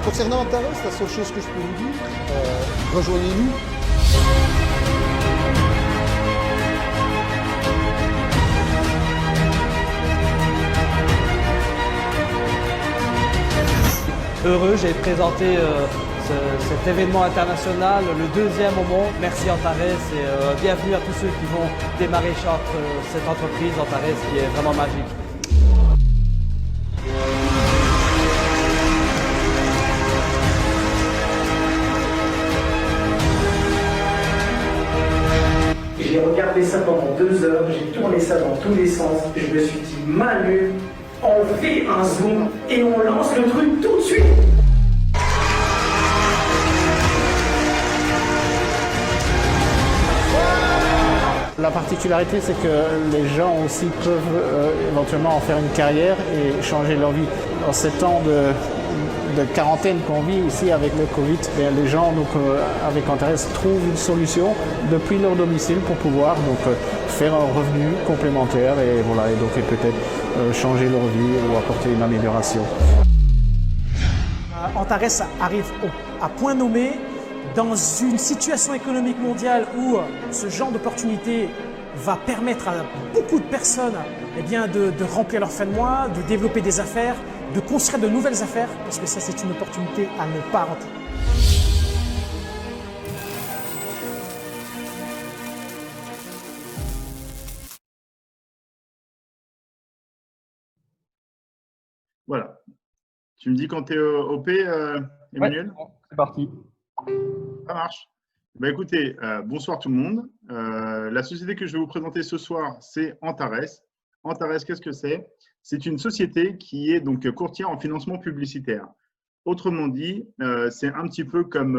Concernant Antares, la seule chose que je peux vous dire, rejoignez-nous. Heureux, j'ai présenté cet événement international, le deuxième au monde. Merci Antares et bienvenue à tous ceux qui vont démarrer cette entreprise Antares qui est vraiment magique. J'ai regardé ça pendant 2 heures, j'ai tourné ça dans tous les sens, je me suis dit Manu, on fait un zoom et on lance le truc tout de suite. La particularité, c'est que les gens aussi peuvent éventuellement en faire une carrière et changer leur vie. En ces temps de quarantaine qu'on vit ici avec le Covid, les gens avec Antares trouvent une solution depuis leur domicile pour pouvoir faire un revenu complémentaire et peut-être changer leur vie ou apporter une amélioration. Antares arrive à point nommé dans une situation économique mondiale où ce genre d'opportunité va permettre à beaucoup de personnes de remplir leur fin de mois, de développer des affaires, de construire de nouvelles affaires, parce que ça c'est une opportunité à ne pas rater. Voilà. Tu me dis quand tu es OP, Emmanuel? Ouais, c'est parti. Ça marche. Bah, écoutez, bonsoir tout le monde. La société que je vais vous présenter ce soir, c'est Antares. Antares, qu'est-ce que c'est? C'est une société qui est donc courtière en financement publicitaire. Autrement dit, c'est un petit peu comme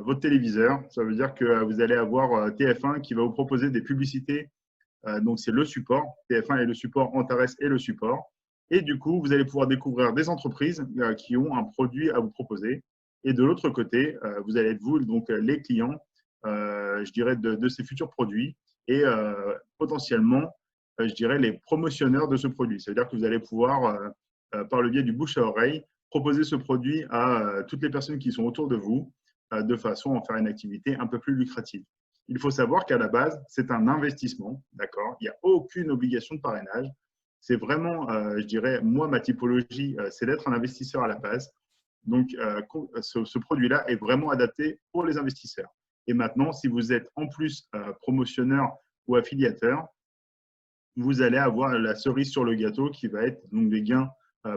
votre téléviseur. Ça veut dire que vous allez avoir TF1 qui va vous proposer des publicités. Donc, c'est le support. TF1 est le support, Antares est le support. Et du coup, vous allez pouvoir découvrir des entreprises qui ont un produit à vous proposer. Et de l'autre côté, vous allez être vous, donc les clients, je dirais, de ces futurs produits et potentiellement, je dirais, les promotionneurs de ce produit. C'est-à-dire que vous allez pouvoir, par le biais du bouche à oreille, proposer ce produit à toutes les personnes qui sont autour de vous de façon à en faire une activité un peu plus lucrative. Il faut savoir qu'à la base, c'est un investissement, d'accord? Il n'y a aucune obligation de parrainage. C'est vraiment, je dirais, moi, ma typologie, c'est d'être un investisseur à la base. Donc, ce produit-là est vraiment adapté pour les investisseurs. Et maintenant, si vous êtes en plus promotionneur ou affiliateur, vous allez avoir la cerise sur le gâteau qui va être donc des gains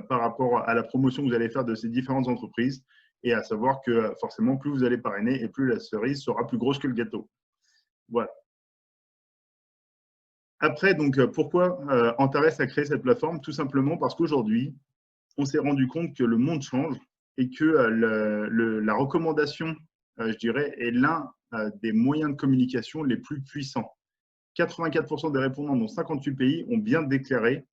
par rapport à la promotion que vous allez faire de ces différentes entreprises. Et à savoir que forcément, plus vous allez parrainer et plus la cerise sera plus grosse que le gâteau. Voilà. Après, donc, pourquoi Antares a créé cette plateforme? Tout simplement parce qu'aujourd'hui, on s'est rendu compte que le monde change et que la recommandation, je dirais, est l'un des moyens de communication les plus puissants. 84% des répondants dans 58 pays ont bien déclaré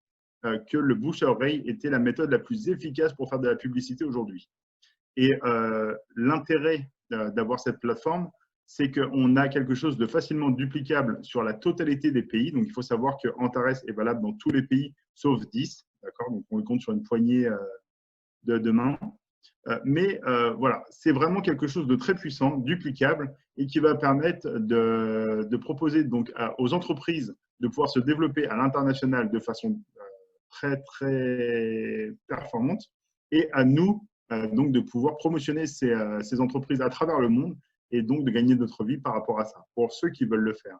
que le bouche à oreille était la méthode la plus efficace pour faire de la publicité aujourd'hui. Et l'intérêt d'avoir cette plateforme, c'est qu'on a quelque chose de facilement duplicable sur la totalité des pays. Donc, il faut savoir que Antares est valable dans tous les pays, sauf 10. D'accord? Donc, on compte sur une poignée de mains. Mais voilà, c'est vraiment quelque chose de très puissant, duplicable, et qui va permettre de proposer donc aux entreprises de pouvoir se développer à l'international de façon très, très performante, et à nous donc de pouvoir promotionner ces entreprises à travers le monde et donc de gagner notre vie par rapport à ça, pour ceux qui veulent le faire.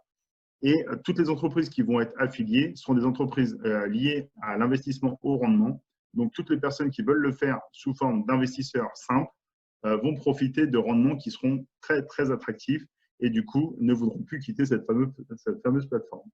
Et toutes les entreprises qui vont être affiliées seront des entreprises liées à l'investissement au rendement. Donc, toutes les personnes qui veulent le faire sous forme d'investisseurs simples vont profiter de rendements qui seront très, très attractifs et du coup, ne voudront plus quitter cette fameuse plateforme.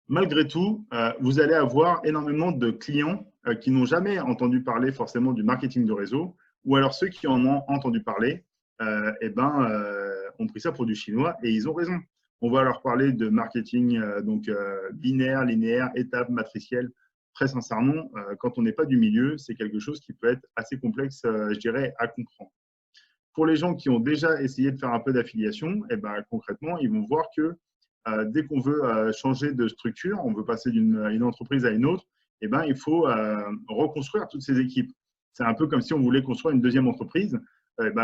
Malgré tout, vous allez avoir énormément de clients qui n'ont jamais entendu parler forcément du marketing de réseau, ou alors ceux qui en ont entendu parler ont pris ça pour du chinois et ils ont raison. On va leur parler de marketing binaire, linéaire, étape, matricielle. Très sincèrement, quand on n'est pas du milieu, c'est quelque chose qui peut être assez complexe, je dirais, à comprendre. Pour les gens qui ont déjà essayé de faire un peu d'affiliation, concrètement, ils vont voir que dès qu'on veut changer de structure, on veut passer d'une entreprise à une autre, il faut reconstruire toutes ces équipes. C'est un peu comme si on voulait construire une deuxième entreprise.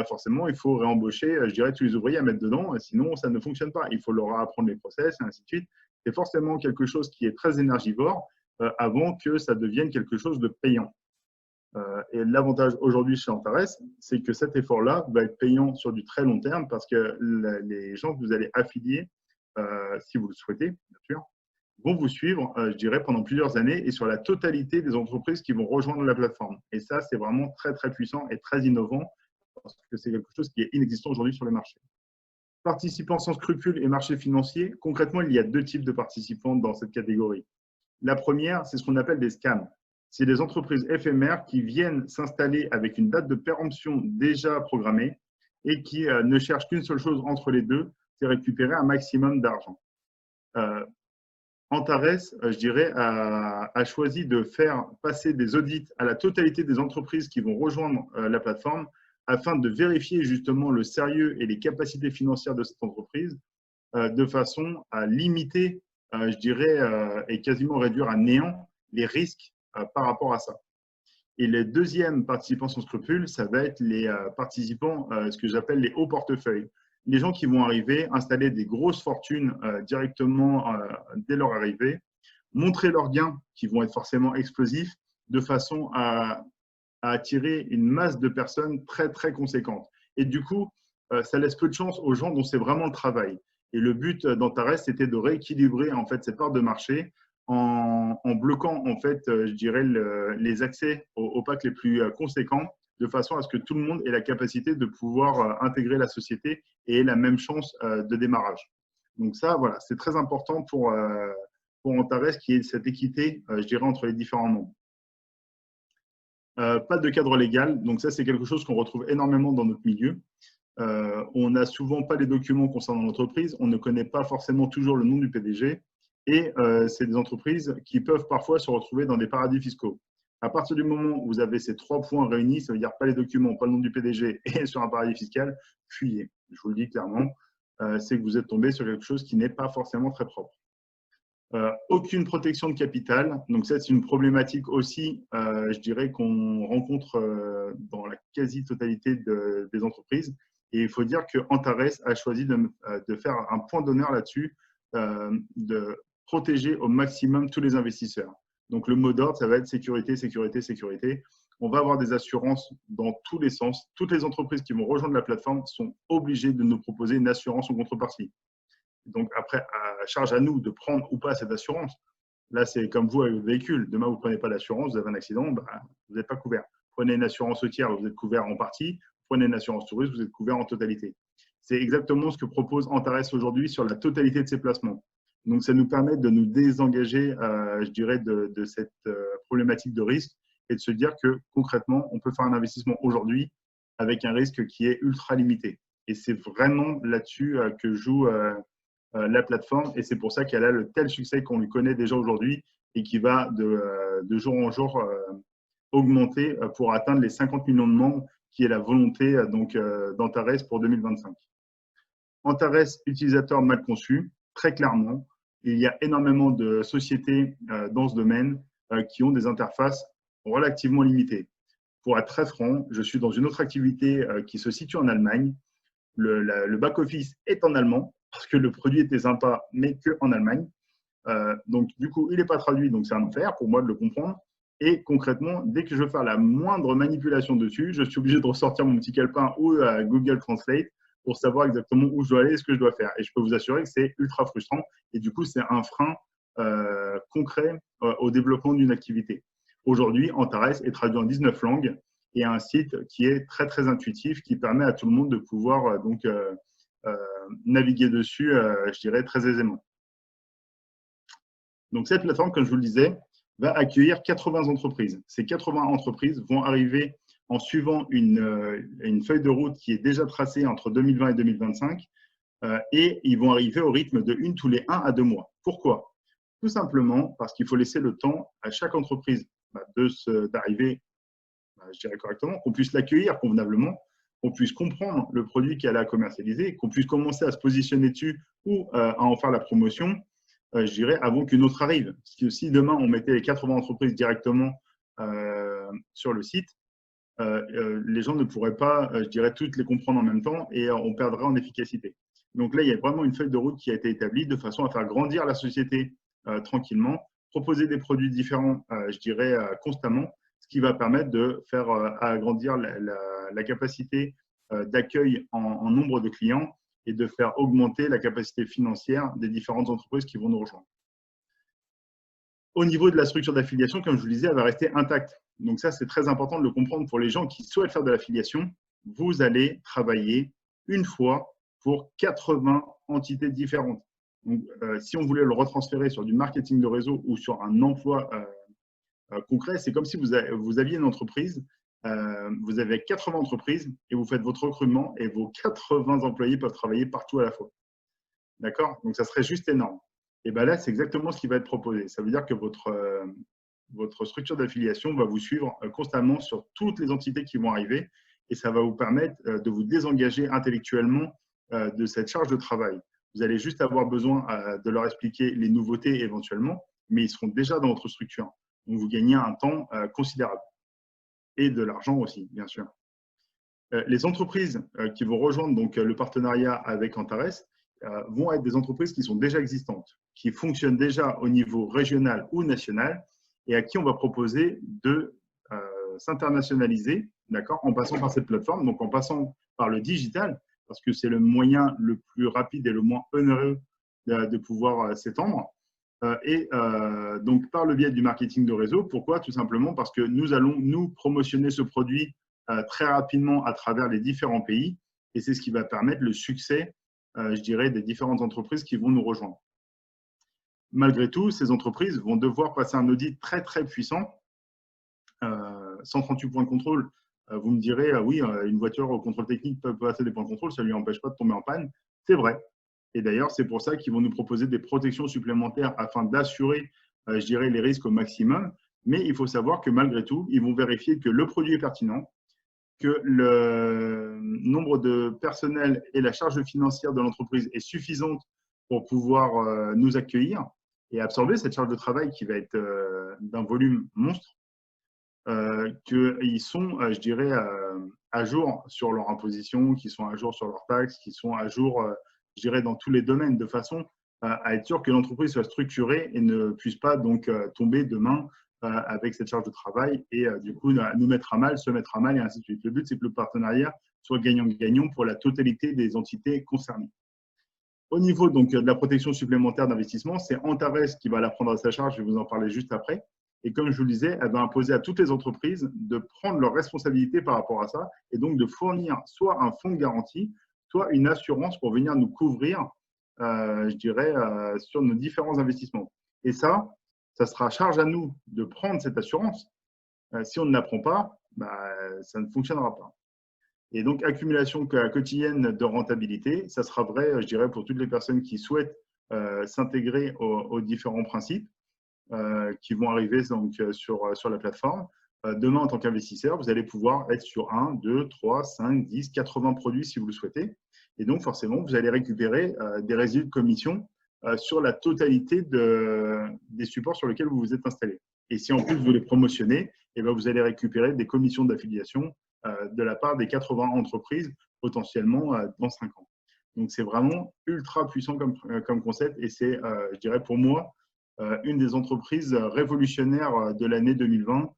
Forcément, il faut réembaucher, je dirais, tous les ouvriers à mettre dedans, sinon ça ne fonctionne pas. Il faut leur apprendre les process, et ainsi de suite. C'est forcément quelque chose qui est très énergivore avant que ça devienne quelque chose de payant. Et l'avantage aujourd'hui chez Antares, c'est que cet effort-là va être payant sur du très long terme parce que les gens que vous allez affilier, si vous le souhaitez, bien sûr, vont vous suivre, je dirais, pendant plusieurs années et sur la totalité des entreprises qui vont rejoindre la plateforme. Et ça, c'est vraiment très, très puissant et très innovant parce que c'est quelque chose qui est inexistant aujourd'hui sur le marché. Participants sans scrupules et marché financier, concrètement, il y a deux types de participants dans cette catégorie. La première, c'est ce qu'on appelle des scams. C'est des entreprises éphémères qui viennent s'installer avec une date de péremption déjà programmée et qui ne cherchent qu'une seule chose entre les deux, c'est récupérer un maximum d'argent. Antares, je dirais, a choisi de faire passer des audits à la totalité des entreprises qui vont rejoindre la plateforme afin de vérifier justement le sérieux et les capacités financières de cette entreprise de façon à limiter, je dirais, et quasiment réduire à néant les risques par rapport à ça. Et les deuxièmes participants sans scrupules, ça va être les participants, ce que j'appelle les hauts portefeuilles. Les gens qui vont arriver, installer des grosses fortunes directement dès leur arrivée, montrer leurs gains qui vont être forcément explosifs de façon à attirer une masse de personnes très, très conséquente. Et du coup, ça laisse peu de chance aux gens dont c'est vraiment le travail. Et le but d'Antares, c'était de rééquilibrer en fait cette part de marché en bloquant en fait, je dirais, les accès aux packs les plus conséquents de façon à ce que tout le monde ait la capacité de pouvoir intégrer la société et ait la même chance de démarrage. Donc ça, voilà, c'est très important pour Antares qu'il y ait cette équité, je dirais, entre les différents membres. Pas de cadre légal, donc ça, c'est quelque chose qu'on retrouve énormément dans notre milieu. On n'a souvent pas les documents concernant l'entreprise, on ne connaît pas forcément toujours le nom du PDG et c'est des entreprises qui peuvent parfois se retrouver dans des paradis fiscaux. À partir du moment où vous avez ces 3 points réunis, ça veut dire pas les documents, pas le nom du PDG et sur un paradis fiscal, fuyez. Je vous le dis clairement, c'est que vous êtes tombé sur quelque chose qui n'est pas forcément très propre. Aucune protection de capital. Donc ça, c'est une problématique aussi, je dirais, qu'on rencontre dans la quasi-totalité des entreprises. Et il faut dire que Antares a choisi de faire un point d'honneur là-dessus, de protéger au maximum tous les investisseurs. Donc le mot d'ordre, ça va être sécurité, sécurité, sécurité. On va avoir des assurances dans tous les sens. Toutes les entreprises qui vont rejoindre la plateforme sont obligées de nous proposer une assurance en contrepartie. Donc après, à charge à nous de prendre ou pas cette assurance. Là, c'est comme vous avec votre véhicule. Demain, vous ne prenez pas l'assurance, vous avez un accident, vous n'êtes pas couvert. Prenez une assurance routière, vous êtes couvert en partie. Prenez une assurance touriste, vous êtes couvert en totalité. C'est exactement ce que propose Antares aujourd'hui sur la totalité de ses placements. Donc, ça nous permet de nous désengager, je dirais, de cette problématique de risque et de se dire que concrètement, on peut faire un investissement aujourd'hui avec un risque qui est ultra limité. Et c'est vraiment là-dessus que joue la plateforme et c'est pour ça qu'elle a le tel succès qu'on lui connaît déjà aujourd'hui et qui va de jour en jour augmenter pour atteindre les 50 millions de membres qui est la volonté d'Antares pour 2025. Antares, utilisateur mal conçu, très clairement, il y a énormément de sociétés dans ce domaine qui ont des interfaces relativement limitées. Pour être très franc, je suis dans une autre activité qui se situe en Allemagne. Le back-office est en allemand parce que le produit était sympa, mais qu'en Allemagne. Donc, du coup, il n'est pas traduit, donc c'est un enfer pour moi de le comprendre. Et concrètement, dès que je veux faire la moindre manipulation dessus, je suis obligé de ressortir mon petit calepin ou Google Translate pour savoir exactement où je dois aller et ce que je dois faire. Et je peux vous assurer que c'est ultra frustrant. Et du coup, c'est un frein concret au développement d'une activité. Aujourd'hui, Antares est traduit en 19 langues et a un site qui est très, très intuitif, qui permet à tout le monde de pouvoir naviguer dessus, je dirais, très aisément. Donc, cette plateforme, comme je vous le disais, va accueillir 80 entreprises. Ces 80 entreprises vont arriver en suivant une feuille de route qui est déjà tracée entre 2020 et 2025 et ils vont arriver au rythme de tous les 1 à 2 mois. Pourquoi? Tout simplement parce qu'il faut laisser le temps à chaque entreprise d'arriver, je dirais correctement, qu'on puisse l'accueillir convenablement, qu'on puisse comprendre le produit qu'elle a commercialisé, qu'on puisse commencer à se positionner dessus ou à en faire la promotion, je dirais, avant qu'une autre arrive. Parce que si demain, on mettait les 80 entreprises directement sur le site, les gens ne pourraient pas, je dirais, toutes les comprendre en même temps et on perdrait en efficacité. Donc là, il y a vraiment une feuille de route qui a été établie de façon à faire grandir la société tranquillement, proposer des produits différents, je dirais, constamment, ce qui va permettre de faire agrandir la capacité d'accueil en nombre de clients et de faire augmenter la capacité financière des différentes entreprises qui vont nous rejoindre. Au niveau de la structure d'affiliation, comme je vous le disais, elle va rester intacte. Donc ça, c'est très important de le comprendre pour les gens qui souhaitent faire de l'affiliation. Vous allez travailler une fois pour 80 entités différentes. Donc, si on voulait le retransférer sur du marketing de réseau ou sur un emploi concret, c'est comme si vous aviez une entreprise, vous avez 80 entreprises et vous faites votre recrutement et vos 80 employés peuvent travailler partout à la fois. D'accord? Donc, ça serait juste énorme. Et bien là, c'est exactement ce qui va être proposé. Ça veut dire que votre structure d'affiliation va vous suivre constamment sur toutes les entités qui vont arriver et ça va vous permettre de vous désengager intellectuellement de cette charge de travail. Vous allez juste avoir besoin de leur expliquer les nouveautés éventuellement, mais ils seront déjà dans votre structure. Donc, vous gagnez un temps considérable et de l'argent aussi, bien sûr. Les entreprises qui vont rejoindre donc, le partenariat avec Antares vont être des entreprises qui sont déjà existantes, qui fonctionnent déjà au niveau régional ou national et à qui on va proposer de s'internationaliser, d'accord, en passant par cette plateforme, donc en passant par le digital, parce que c'est le moyen le plus rapide et le moins onéreux de pouvoir s'étendre. Et donc, par le biais du marketing de réseau. Pourquoi? Tout simplement parce que nous allons nous promotionner ce produit très rapidement à travers les différents pays et c'est ce qui va permettre le succès, je dirais, des différentes entreprises qui vont nous rejoindre. Malgré tout, ces entreprises vont devoir passer un audit très, très puissant. 138 points de contrôle, vous me direz, oui, une voiture au contrôle technique peut passer des points de contrôle, ça ne lui empêche pas de tomber en panne. C'est vrai. Et d'ailleurs, c'est pour ça qu'ils vont nous proposer des protections supplémentaires afin d'assurer, je dirais, les risques au maximum. Mais il faut savoir que malgré tout, ils vont vérifier que le produit est pertinent, que le nombre de personnel et la charge financière de l'entreprise est suffisante pour pouvoir nous accueillir et absorber cette charge de travail qui va être d'un volume monstre, qu'ils sont, je dirais, à jour sur leur imposition, qu'ils sont à jour sur leurs taxes, qu'ils sont à jour, je dirais, dans tous les domaines, de façon à être sûr que l'entreprise soit structurée et ne puisse pas donc tomber demain avec cette charge de travail et du coup nous mettre à mal, se mettre à mal et ainsi de suite. Le but, c'est que le partenariat soit gagnant-gagnant pour la totalité des entités concernées. Au niveau donc, de la protection supplémentaire d'investissement, c'est Antares qui va la prendre à sa charge, je vais vous en parler juste après. Et comme je vous le disais, elle va imposer à toutes les entreprises de prendre leurs responsabilités par rapport à ça et donc de fournir soit un fonds de garantie, soit une assurance pour venir nous couvrir, je dirais, sur nos différents investissements. Et ça sera à charge à nous de prendre cette assurance. Si on ne la prend pas, ça ne fonctionnera pas. Et donc, accumulation quotidienne de rentabilité, ça sera vrai, je dirais, pour toutes les personnes qui souhaitent s'intégrer aux différents principes qui vont arriver donc, sur la plateforme. Demain, en tant qu'investisseur, vous allez pouvoir être sur 1, 2, 3, 5, 10, 80 produits si vous le souhaitez. Et donc, forcément, vous allez récupérer des résidus de commission sur la totalité des supports sur lesquels vous vous êtes installé. Et si en plus vous les promotionnez, eh bien, vous allez récupérer des commissions d'affiliation de la part des 80 entreprises potentiellement dans 5 ans. Donc, c'est vraiment ultra puissant comme concept et c'est, je dirais pour moi, une des entreprises révolutionnaires de l'année 2020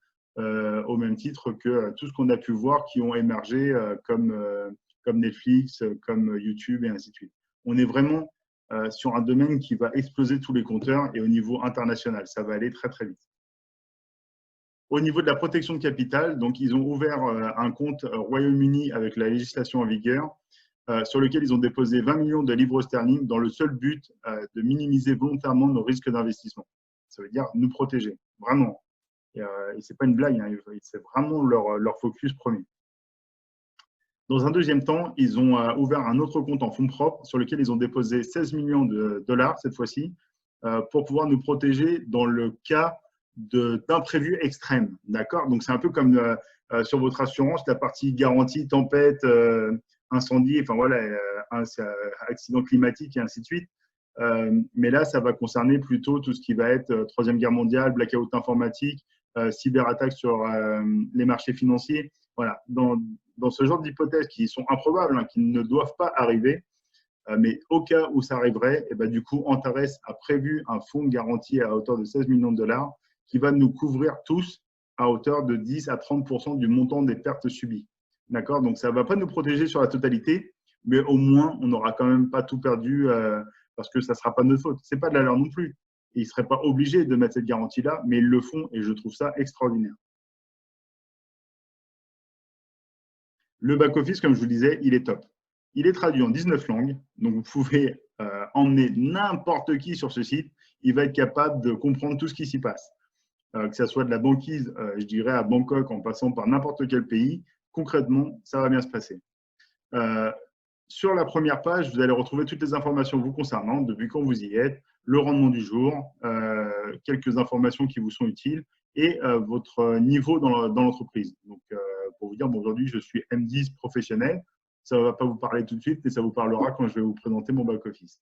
au même titre que tout ce qu'on a pu voir qui ont émergé comme Netflix, comme YouTube et ainsi de suite. On est vraiment sur un domaine qui va exploser tous les compteurs et au niveau international, ça va aller très très vite. Au niveau de la protection de capital, donc ils ont ouvert un compte Royaume-Uni avec la législation en vigueur sur lequel ils ont déposé 20 millions de livres sterling dans le seul but de minimiser volontairement nos risques d'investissement. Ça veut dire nous protéger, vraiment. Et ce n'est pas une blague, hein, c'est vraiment leur focus premier. Dans un deuxième temps, ils ont ouvert un autre compte en fonds propres sur lequel ils ont déposé 16 millions de dollars cette fois-ci pour pouvoir nous protéger dans le cas d'imprévus extrêmes. D'accord? Donc, c'est un peu comme sur votre assurance, la partie garantie, tempête, incendie, enfin voilà, accident climatique et ainsi de suite. Mais là, ça va concerner plutôt tout ce qui va être Troisième Guerre mondiale, blackout informatique, cyberattaque sur les marchés financiers. voilà, dans ce genre d'hypothèses qui sont improbables, hein, qui ne doivent pas arriver, mais au cas où ça arriverait, et ben, du coup, Antares a prévu un fonds de garantie à hauteur de 16 millions de dollars qui va nous couvrir tous à hauteur de 10 à 30% du montant des pertes subies. D'accord? Donc, ça ne va pas nous protéger sur la totalité, mais au moins, on n'aura quand même pas tout perdu parce que ça ne sera pas de notre faute. Ce n'est pas de la leur non plus. Et ils ne seraient pas obligés de mettre cette garantie-là, mais ils le font et je trouve ça extraordinaire. Le back-office, comme je vous le disais, il est top. Il est traduit en 19 langues, donc vous pouvez emmener n'importe qui sur ce site. Il va être capable de comprendre tout ce qui s'y passe. Que ce soit de la banquise, je dirais, à Bangkok, en passant par n'importe quel pays, concrètement, ça va bien se passer. Sur la première page, vous allez retrouver toutes les informations vous concernant, depuis quand vous y êtes, le rendement du jour, quelques informations qui vous sont utiles et votre niveau dans l'entreprise. Donc, pour vous dire, bon, aujourd'hui, je suis M10 professionnel. Ça ne va pas vous parler tout de suite, mais ça vous parlera quand je vais vous présenter mon back-office.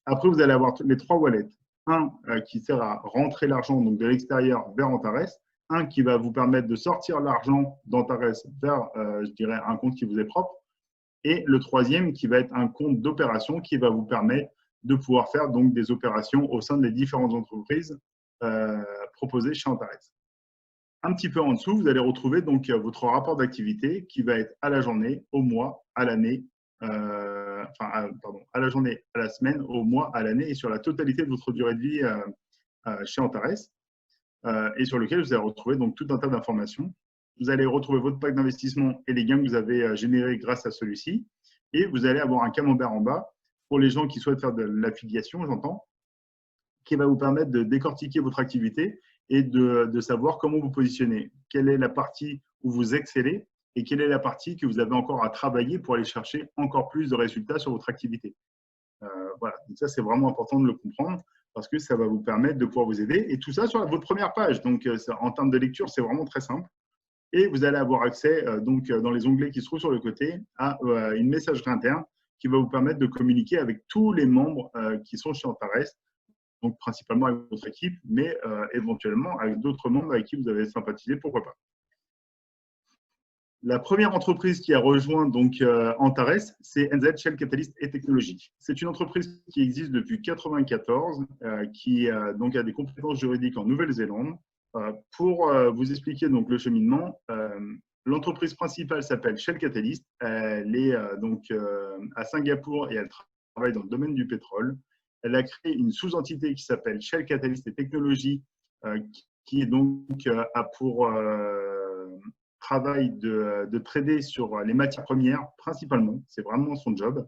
Après, vous allez avoir les 3 wallets. Un qui sert à rentrer l'argent donc de l'extérieur vers Antares. Un qui va vous permettre de sortir l'argent d'Antares vers, je dirais, un compte qui vous est propre. Et le troisième qui va être un compte d'opération qui va vous permettre de pouvoir faire donc des opérations au sein des différentes entreprises proposées chez Antares. Un petit peu en dessous, vous allez retrouver donc votre rapport d'activité qui va être à la journée, au mois, à l'année, à la journée, à la semaine, au mois, à l'année et sur la totalité de votre durée de vie chez Antares et sur lequel vous allez retrouver donc tout un tas d'informations. Vous allez retrouver votre pack d'investissement et les gains que vous avez générés grâce à celui-ci et vous allez avoir un camembert en bas pour les gens qui souhaitent faire de l'affiliation, j'entends, qui va vous permettre de décortiquer votre activité et de savoir comment vous positionnez. Quelle est la partie où vous excellez et quelle est la partie que vous avez encore à travailler pour aller chercher encore plus de résultats sur votre activité. Voilà, donc ça c'est vraiment important de le comprendre parce que ça va vous permettre de pouvoir vous aider et tout ça sur votre première page. Donc en termes de lecture, c'est vraiment très simple. Et vous allez avoir accès donc dans les onglets qui se trouvent sur le côté à une messagerie interne qui va vous permettre de communiquer avec tous les membres qui sont chez Antares, donc principalement avec votre équipe, mais éventuellement avec d'autres membres avec qui vous avez sympathisé, pourquoi pas. La première entreprise qui a rejoint donc Antares, c'est NZ Shell Catalyst et Technologies. C'est une entreprise qui existe depuis 1994, qui donc a des compétences juridiques en Nouvelle-Zélande. Pour vous expliquer donc le cheminement, l'entreprise principale s'appelle Shell Catalyst. Elle est donc à Singapour et elle travaille dans le domaine du pétrole. Elle a créé une sous-entité qui s'appelle Shell Catalyst et Technologies, qui est donc a pour travail de trader sur les matières premières principalement. C'est vraiment son job.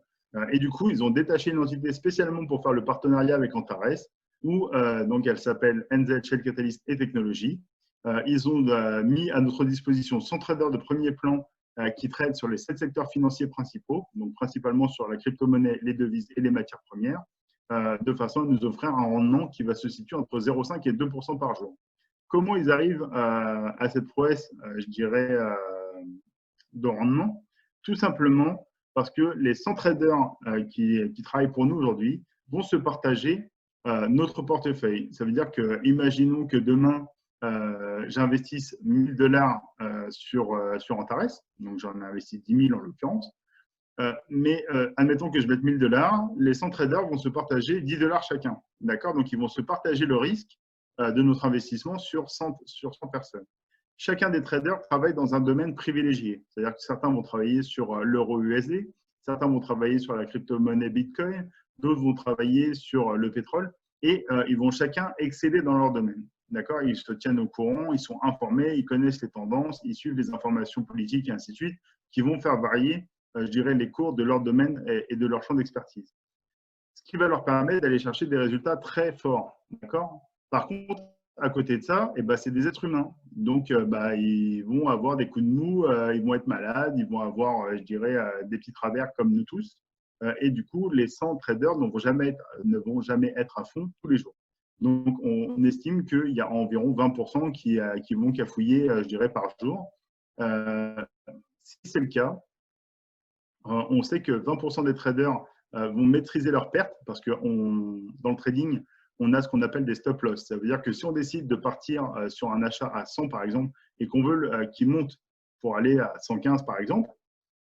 Et du coup, ils ont détaché une entité spécialement pour faire le partenariat avec Antares, où donc elle s'appelle NZ Shell Catalyst et Technologies. Ils ont mis à notre disposition 100 traders de premier plan qui tradent sur les 7 secteurs financiers principaux, donc principalement sur la crypto-monnaie, les devises et les matières premières, de façon à nous offrir un rendement qui va se situer entre 0,5 et 2% par jour. Comment ils arrivent à cette prouesse, je dirais, de rendement? Tout simplement parce que les 100 traders qui travaillent pour nous aujourd'hui vont se partager notre portefeuille. Ça veut dire que, imaginons que demain, j'investisse 1000 $ sur Antares, donc j'en ai investi 10 000 en l'occurrence, mais admettons que je mette 1000 $, les 100 traders vont se partager 10 $ chacun. D'accord? Donc, ils vont se partager le risque de notre investissement sur 100 personnes. Chacun des traders travaille dans un domaine privilégié. C'est-à-dire que certains vont travailler sur l'euro USD, certains vont travailler sur la crypto-monnaie Bitcoin, d'autres vont travailler sur le pétrole et ils vont chacun exceller dans leur domaine. D'accord? Ils se tiennent au courant, ils sont informés, ils connaissent les tendances, ils suivent les informations politiques et ainsi de suite, qui vont faire varier, je dirais, les cours de leur domaine et de leur champ d'expertise. Ce qui va leur permettre d'aller chercher des résultats très forts. D'accord? Par contre, à côté de ça, c'est des êtres humains. Donc, ils vont avoir des coups de mou, ils vont être malades, ils vont avoir, je dirais, des petits travers comme nous tous. Et du coup, les 100 traders ne vont jamais être à fond tous les jours. Donc, on estime qu'il y a environ 20% qui vont cafouiller, je dirais, par jour. Si c'est le cas, on sait que 20% des traders vont maîtriser leurs pertes parce que dans le trading, on a ce qu'on appelle des stop-loss. Ça veut dire que si on décide de partir sur un achat à 100, par exemple, et qu'on veut qu'il monte pour aller à 115 par exemple,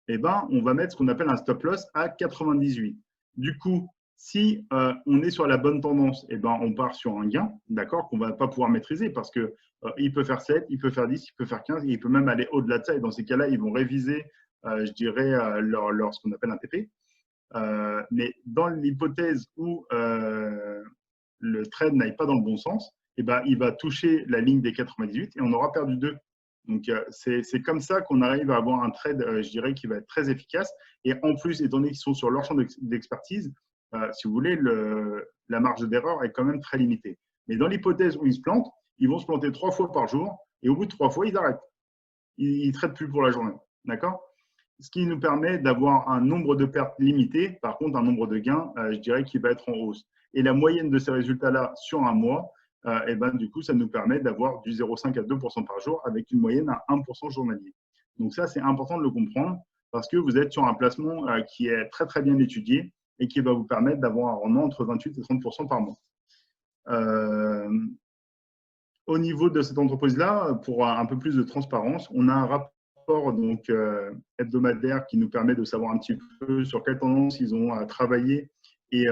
eh ben, on va mettre ce qu'on appelle un stop loss à 98. Du coup, si on est sur la bonne tendance, eh ben, on part sur un gain, d'accord, qu'on ne va pas pouvoir maîtriser parce que il peut faire 7, il peut faire 10, il peut faire 15, et il peut même aller au-delà de ça. Et dans ces cas-là, ils vont réviser, je dirais, ce qu'on appelle un TP. Mais dans l'hypothèse où le trade n'aille pas dans le bon sens, eh ben, il va toucher la ligne des 98 et on aura perdu 2. Donc, c'est comme ça qu'on arrive à avoir un trade, je dirais, qui va être très efficace. Et en plus, étant donné qu'ils sont sur leur champ d'expertise, si vous voulez, la marge d'erreur est quand même très limitée. Mais dans l'hypothèse où ils se plantent, ils vont se planter 3 fois par jour et au bout de 3 fois, ils arrêtent. Ils ne traitent plus pour la journée. D'accord ? Ce qui nous permet d'avoir un nombre de pertes limité, par contre, un nombre de gains, je dirais, qui va être en hausse. Et la moyenne de ces résultats-là sur un mois, et ben, du coup, ça nous permet d'avoir du 0,5 à 2% par jour avec une moyenne à 1% journalier. Donc ça, c'est important de le comprendre parce que vous êtes sur un placement qui est très, très bien étudié et qui va vous permettre d'avoir un rendement entre 28 et 30% par mois. Au niveau de cette entreprise-là, pour un peu plus de transparence, on a un rapport donc, hebdomadaire qui nous permet de savoir un petit peu sur quelle tendance ils ont travaillé et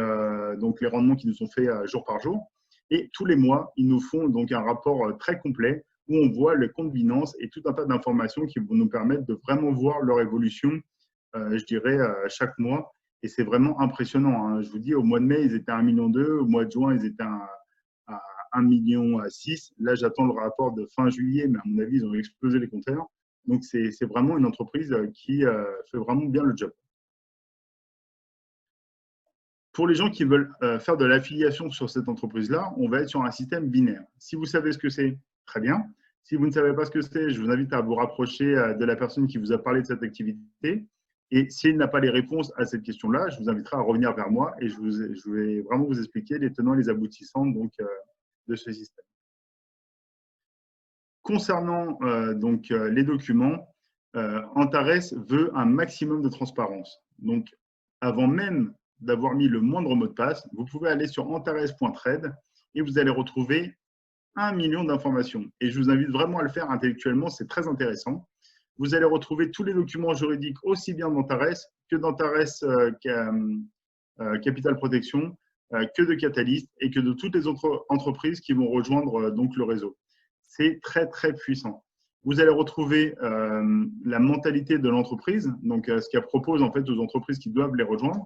donc les rendements qui nous sont faits jour par jour. Et tous les mois, ils nous font donc un rapport très complet où on voit les comptes Binance et tout un tas d'informations qui vont nous permettre de vraiment voir leur évolution, je dirais, chaque mois. Et c'est vraiment impressionnant. Hein. Je vous dis, au mois de mai, ils étaient à 1,2 million. Au mois de juin, ils étaient à 1,6 million. Là, j'attends le rapport de fin juillet, mais à mon avis, ils ont explosé les compteurs. Donc, c'est vraiment une entreprise qui fait vraiment bien le job. Pour les gens qui veulent faire de l'affiliation sur cette entreprise-là, on va être sur un système binaire. Si vous savez ce que c'est, très bien. Si vous ne savez pas ce que c'est, je vous invite à vous rapprocher de la personne qui vous a parlé de cette activité. Et s'il n'a pas les réponses à cette question-là, je vous inviterai à revenir vers moi et je vais vraiment vous expliquer les tenants et les aboutissants donc, de ce système. Concernant les documents, Antares veut un maximum de transparence. Donc, avant même d'avoir mis le moindre mot de passe, vous pouvez aller sur antares.trade et vous allez retrouver 1 million d'informations. Et je vous invite vraiment à le faire intellectuellement, c'est très intéressant. Vous allez retrouver tous les documents juridiques aussi bien d'Antares que d'Antares Capital Protection, que de Catalyst et que de toutes les autres entreprises qui vont rejoindre donc le réseau. C'est très, très puissant. Vous allez retrouver la mentalité de l'entreprise, donc ce qu'elle propose en fait aux entreprises qui doivent les rejoindre.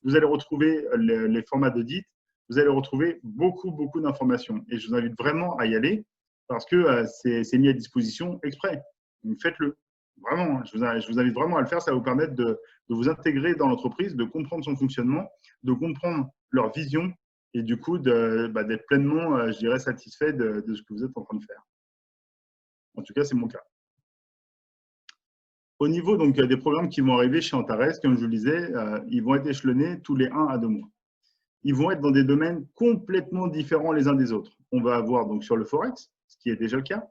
Vous allez retrouver les formats d'audit. Vous allez retrouver beaucoup, beaucoup d'informations. Et je vous invite vraiment à y aller parce que c'est mis à disposition exprès. Donc, faites-le. Vraiment, je vous invite vraiment à le faire. Ça va vous permettre de vous intégrer dans l'entreprise, de comprendre son fonctionnement, de comprendre leur vision et du coup d'être pleinement, je dirais, satisfait de ce que vous êtes en train de faire. En tout cas, c'est mon cas. Au niveau donc, des programmes qui vont arriver chez Antares, comme je vous le disais, ils vont être échelonnés tous les 1 à 2 mois. Ils vont être dans des domaines complètement différents les uns des autres. On va avoir donc sur le Forex, ce qui est déjà le cas.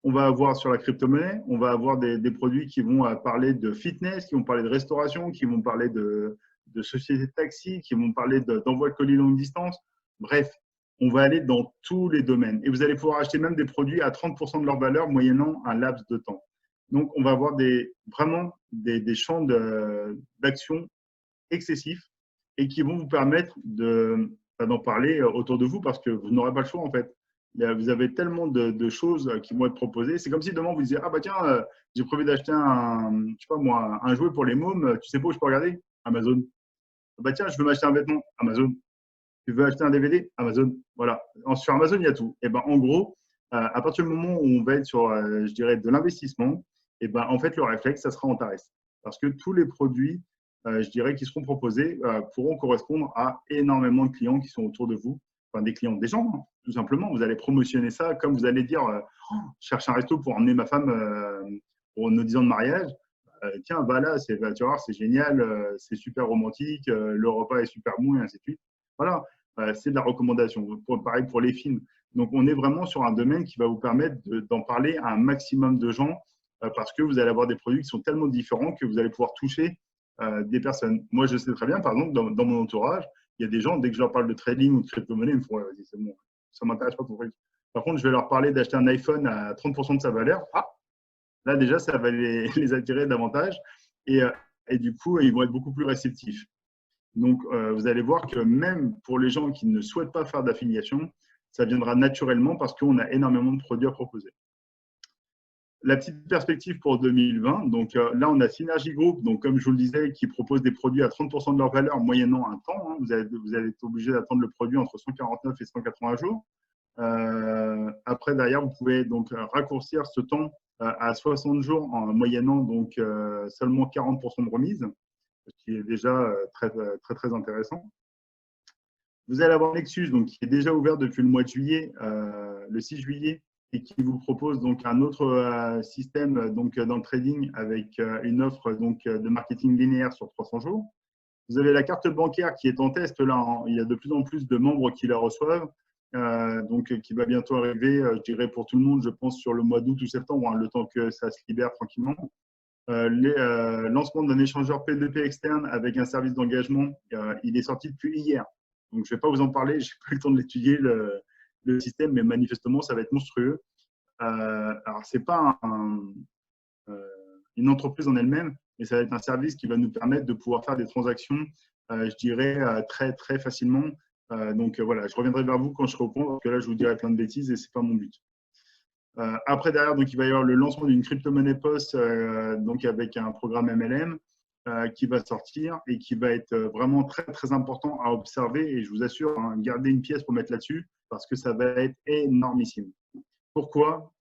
On va avoir sur la crypto-monnaie, on va avoir des produits qui vont parler de fitness, qui vont parler de restauration, qui vont parler de sociétés de taxi, qui vont parler d'envoi de colis longue distance. Bref, on va aller dans tous les domaines. Et vous allez pouvoir acheter même des produits à 30% de leur valeur moyennant un laps de temps. Donc, on va avoir vraiment des champs d'action excessifs et qui vont vous permettre d'en parler autour de vous parce que vous n'aurez pas le choix en fait. Vous avez tellement de choses qui vont être proposées. C'est comme si demain vous disiez « Ah bah tiens, j'ai prévu d'acheter un jouet pour les mômes, tu sais pas où je peux regarder ?» Amazon. « Ah bah tiens, je veux m'acheter un vêtement. » Amazon. « Tu veux acheter un DVD ?» Amazon. Voilà. Sur Amazon, il y a tout. Et ben en gros, à partir du moment où on va être sur, je dirais, de l'investissement, et ben en fait, le réflexe, ça sera Antares. Parce que tous les produits, je dirais, qui seront proposés pourront correspondre à énormément de clients qui sont autour de vous. Enfin, des clients, des gens, hein, tout simplement. Vous allez promotionner ça comme vous allez dire je cherche un resto pour emmener ma femme pour nos 10 ans de mariage. Tiens, va là, tu vas voir, c'est génial, c'est super romantique, le repas est super bon et ainsi de suite. Voilà, c'est de la recommandation. Pareil pour les films. Donc, on est vraiment sur un domaine qui va vous permettre d'en parler à un maximum de gens parce que vous allez avoir des produits qui sont tellement différents que vous allez pouvoir toucher des personnes. Moi, je sais très bien, par exemple, dans mon entourage, il y a des gens, dès que je leur parle de trading ou de crypto-monnaie, ils me font ouais, vas-y, c'est bon, ça ne m'intéresse pas ton truc. Par contre, je vais leur parler d'acheter un iPhone à 30% de sa valeur. Ah, Là, déjà, ça va les attirer davantage et du coup, ils vont être beaucoup plus réceptifs. Donc, vous allez voir que même pour les gens qui ne souhaitent pas faire d'affiliation, ça viendra naturellement parce qu'on a énormément de produits à proposer. La petite perspective pour 2020, donc là, on a Synergy Group, donc comme je vous le disais, qui propose des produits à 30% de leur valeur moyennant un temps. Hein. Vous allez être obligé d'attendre le produit entre 149 et 180 jours. Après, derrière, vous pouvez donc raccourcir ce temps à 60 jours en moyennant donc seulement 40% de remise, ce qui est déjà très intéressant. Vous allez avoir Nexus, donc, qui est déjà ouvert depuis le mois de juillet, le 6 juillet, et qui vous propose donc un autre système donc, dans le trading avec une offre donc, de marketing linéaire sur 300 jours. Vous avez la carte bancaire qui est en test là. Hein. Il y a de plus en plus de membres qui la reçoivent, donc qui va bientôt arriver, je dirais pour tout le monde, je pense sur le mois d'août ou septembre, hein, le temps que ça se libère tranquillement. Lancement d'un échangeur P2P externe avec un service d'engagement, il est sorti depuis hier. Donc, je ne vais pas vous en parler, je n'ai pas eu le temps de l'étudier, le système, mais manifestement, ça va être monstrueux. Alors, ce n'est pas une entreprise en elle-même, mais ça va être un service qui va nous permettre de pouvoir faire des transactions, je dirais, très facilement. Donc, voilà, je reviendrai vers vous quand je serai au point, parce que là, je vous dirai plein de bêtises et ce n'est pas mon but. Après, derrière, donc, il va y avoir le lancement d'une crypto-monnaie POS donc avec un programme MLM qui va sortir et qui va être vraiment très important à observer. Et je vous assure, hein, gardez une pièce pour mettre là-dessus parce que ça va être énormissime. Pourquoi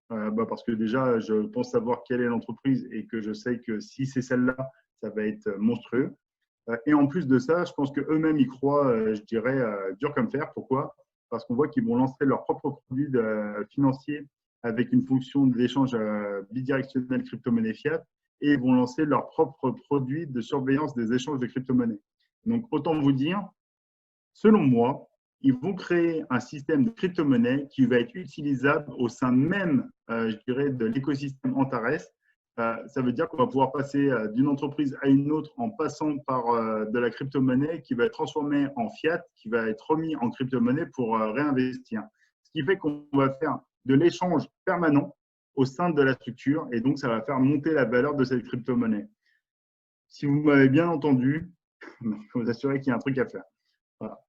parce que déjà, je pense savoir quelle est l'entreprise et que je sais que si c'est celle-là, ça va être monstrueux. Et en plus de ça, je pense qu'eux-mêmes, ils croient, je dirais, dur comme fer. Pourquoi? Parce qu'on voit qu'ils vont lancer leur propre produit financier avec une fonction d'échange bidirectionnel crypto-monnaie fiat et ils vont lancer leur propre produit de surveillance des échanges de crypto-monnaies. Donc, autant vous dire, selon moi, ils vont créer un système de crypto-monnaie qui va être utilisable au sein même, je dirais, de l'écosystème Antares. Ça veut dire qu'on va pouvoir passer d'une entreprise à une autre en passant par de la crypto-monnaie qui va être transformée en fiat, qui va être remis en crypto-monnaie pour réinvestir. Ce qui fait qu'on va faire de l'échange permanent au sein de la structure et donc ça va faire monter la valeur de cette crypto-monnaie. Si vous m'avez bien entendu, je peux vous assurer qu'il y a un truc à faire. Voilà.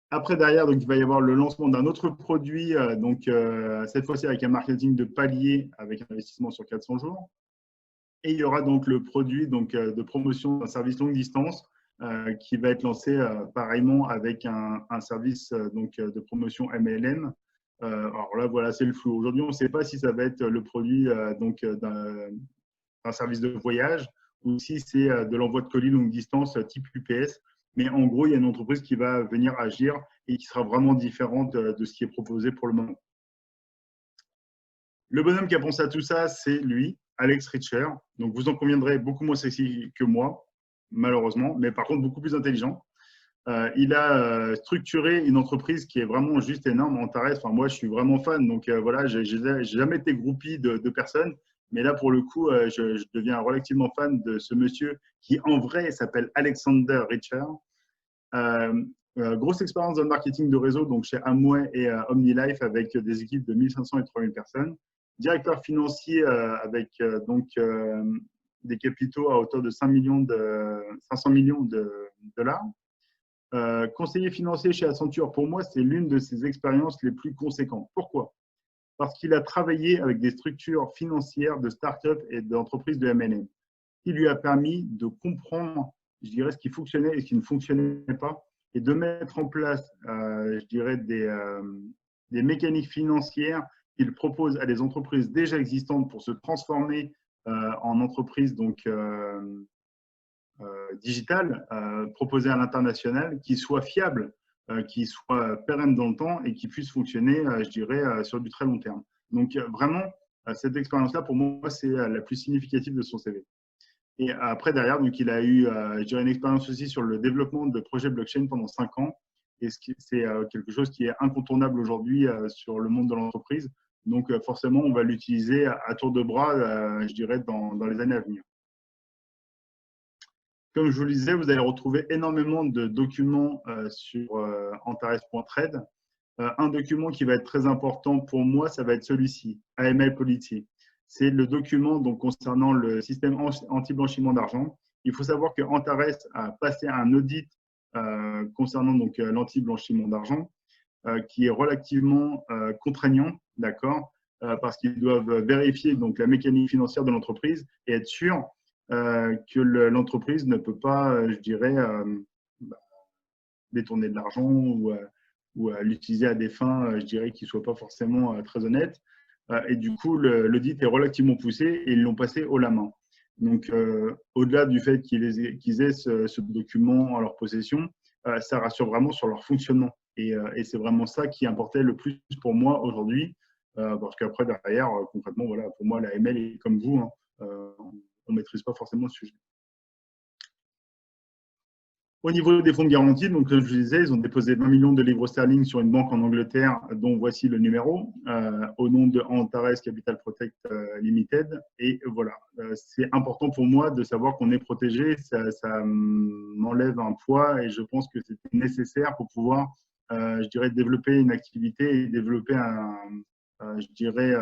Après, derrière, donc, il va y avoir le lancement d'un autre produit, donc cette fois-ci avec un marketing de palier avec un investissement sur 400 jours. Et il y aura donc le produit donc, de promotion d'un service longue distance qui va être lancé pareillement avec un service donc, de promotion MLM. Alors là, voilà, c'est le flou. Aujourd'hui, on ne sait pas si ça va être le produit donc d'un service de voyage ou si c'est de l'envoi de colis longue distance type UPS. Mais en gros, il y a une entreprise qui va venir agir et qui sera vraiment différente de ce qui est proposé pour le moment. Le bonhomme qui a pensé à tout ça, c'est lui, Alex Richer. Donc, vous en conviendrez, beaucoup moins sexy que moi, malheureusement, mais par contre, beaucoup plus intelligent. Il a structuré une entreprise qui est vraiment juste énorme, Antares. Enfin, moi, je suis vraiment fan. Donc, voilà, je n'ai jamais été groupie de personnes. Mais là, pour le coup, je deviens relativement fan de ce monsieur qui, en vrai, s'appelle Alexander Richer. Grosse expérience dans le marketing de réseau, donc chez Amway et OmniLife, avec des équipes de 1500 et 3000 personnes. Directeur financier avec donc, des capitaux à hauteur de 500 millions de dollars. Conseiller financier chez Accenture, pour moi, c'est l'une de ses expériences les plus conséquentes. Pourquoi? Parce qu'il a travaillé avec des structures financières de start-up et d'entreprises de M&A, qui lui a permis de comprendre, je dirais, ce qui fonctionnait et ce qui ne fonctionnait pas, et de mettre en place, je dirais, des mécaniques financières qu'il propose à des entreprises déjà existantes pour se transformer en entreprises donc, digitales, proposées à l'international, qui soient fiables, qui soit pérenne dans le temps et qui puisse fonctionner, je dirais, sur du très long terme. Donc, vraiment, cette expérience-là, pour moi, c'est la plus significative de son CV. Et après, derrière, donc, il a eu, je dirais, une expérience aussi sur le développement de projets blockchain pendant 5 ans. Et c'est quelque chose qui est incontournable aujourd'hui sur le monde de l'entreprise. Donc, forcément, on va l'utiliser à tour de bras, je dirais, dans les années à venir. Comme je vous le disais, vous allez retrouver énormément de documents sur Antares.trade. Un document qui va être très important pour moi, ça va être celui-ci, AML Policy. c'est le document donc, concernant le système anti-blanchiment d'argent. Il faut savoir que Antares a passé un audit concernant donc l'anti-blanchiment d'argent qui est relativement contraignant, d'accord, parce qu'ils doivent vérifier donc la mécanique financière de l'entreprise et être sûr que l'entreprise ne peut pas, je dirais, détourner de l'argent ou l'utiliser à des fins, je dirais, qui ne soient pas forcément très honnêtes. Et du coup, l'audit est relativement poussé et ils l'ont passé haut la main. Donc, au-delà du fait qu'ils aient ce document en leur possession, ça rassure vraiment sur leur fonctionnement. Et c'est vraiment ça qui importait le plus pour moi aujourd'hui, parce qu'après, derrière, concrètement, voilà, pour moi, la ML est comme vous, hein, on ne maîtrise pas forcément le sujet. Au niveau des fonds de garantie, donc, comme je vous disais, ils ont déposé 20 millions de livres sterling sur une banque en Angleterre, dont voici le numéro, au nom de Antares Capital Protect Limited. Et voilà, c'est important pour moi de savoir qu'on est protégé. Ça m'enlève un poids et je pense que c'est nécessaire pour pouvoir, je dirais, développer une activité et développer, je dirais,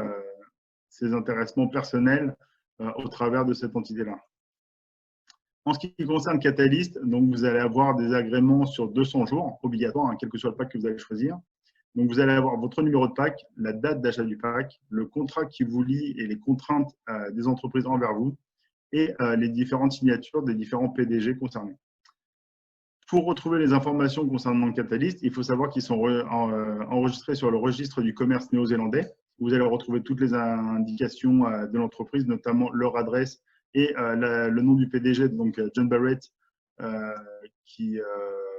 ses intéressements personnels au travers de cette entité-là. En ce qui concerne Catalyst, donc vous allez avoir des agréments sur 200 jours, obligatoires, hein, quel que soit le pack que vous allez choisir. Donc vous allez avoir votre numéro de pack, la date d'achat du pack, le contrat qui vous lie et les contraintes des entreprises envers vous et les différentes signatures des différents PDG concernés. Pour retrouver les informations concernant Catalyst, il faut savoir qu'ils sont enregistrés sur le registre du commerce néo-zélandais. Vous allez retrouver toutes les indications de l'entreprise, notamment leur adresse, et le nom du PDG, donc John Barrett, qui